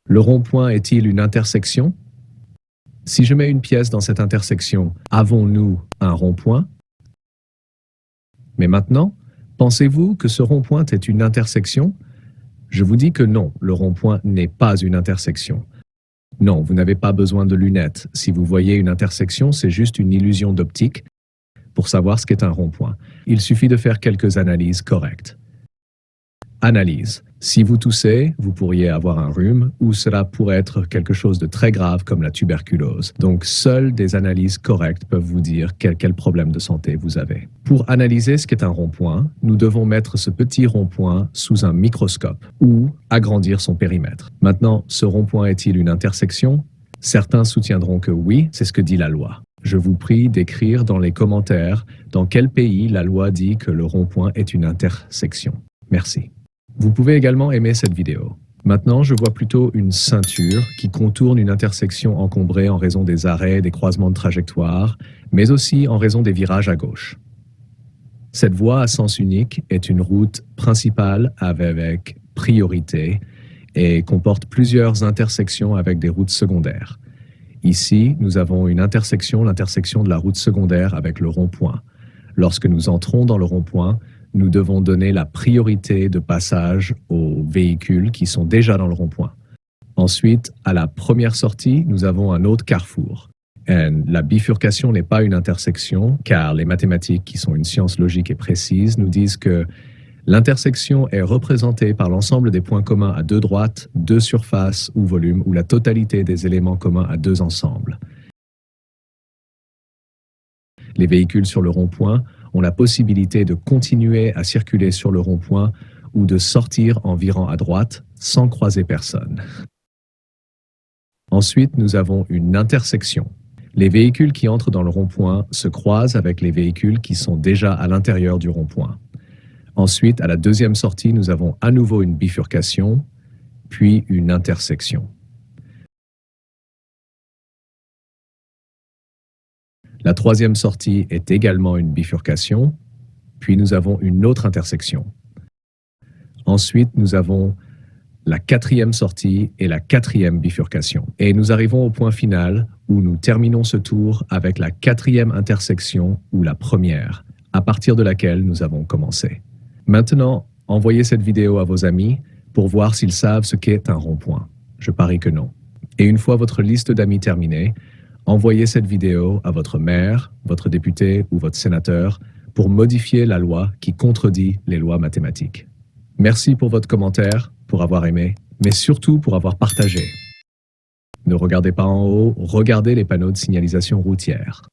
Le rond-point est-il une intersection? Si je mets une pièce dans cette intersection, avons-nous un rond-point? Mais maintenant, pensez-vous que ce rond-point est une intersection? Je vous dis que non, le rond-point n'est pas une intersection. Non, vous n'avez pas besoin de lunettes. Si vous voyez une intersection, c'est juste une illusion d'optique pour savoir ce qu'est un rond-point. Il suffit de faire quelques analyses correctes. Analyse. Si vous toussez, vous pourriez avoir un rhume ou cela pourrait être quelque chose de très grave comme la tuberculose. Donc, seules des analyses correctes peuvent vous dire quel problème de santé vous avez. Pour analyser ce qu'est un rond-point, nous devons mettre ce petit rond-point sous un microscope ou agrandir son périmètre. Maintenant, ce rond-point est-il une intersection? Certains soutiendront que oui, c'est ce que dit la loi. Je vous prie d'écrire dans les commentaires dans quel pays la loi dit que le rond-point est une intersection. Merci. Vous pouvez également aimer cette vidéo. Maintenant, je vois plutôt une ceinture qui contourne une intersection encombrée en raison des arrêts, des croisements de trajectoire, mais aussi en raison des virages à gauche. Cette voie à sens unique est une route principale avec priorité et comporte plusieurs intersections avec des routes secondaires. Ici, nous avons une intersection, l'intersection de la route secondaire avec le rond-point. Lorsque nous entrons dans le rond-point, nous devons donner la priorité de passage aux véhicules qui sont déjà dans le rond-point. Ensuite, à la première sortie, nous avons un autre carrefour. Et la bifurcation n'est pas une intersection, car les mathématiques, qui sont une science logique et précise, nous disent que l'intersection est représentée par l'ensemble des points communs à deux droites, deux surfaces ou volumes, ou la totalité des éléments communs à deux ensembles. Les véhicules sur le rond-point ont la possibilité de continuer à circuler sur le rond-point ou de sortir en virant à droite sans croiser personne. Ensuite, nous avons une intersection. Les véhicules qui entrent dans le rond-point se croisent avec les véhicules qui sont déjà à l'intérieur du rond-point. Ensuite, à la deuxième sortie, nous avons à nouveau une bifurcation, puis une intersection. La troisième sortie est également une bifurcation, puis nous avons une autre intersection. Ensuite, nous avons la quatrième sortie et la quatrième bifurcation. Et nous arrivons au point final où nous terminons ce tour avec la quatrième intersection ou la première, à partir de laquelle nous avons commencé. Maintenant, envoyez cette vidéo à vos amis pour voir s'ils savent ce qu'est un rond-point. Je parie que non. Et une fois votre liste d'amis terminée, envoyez cette vidéo à votre maire, votre député ou votre sénateur pour modifier la loi qui contredit les lois mathématiques. Merci pour votre commentaire, pour avoir aimé, mais surtout pour avoir partagé. Ne regardez pas en haut, regardez les panneaux de signalisation routière.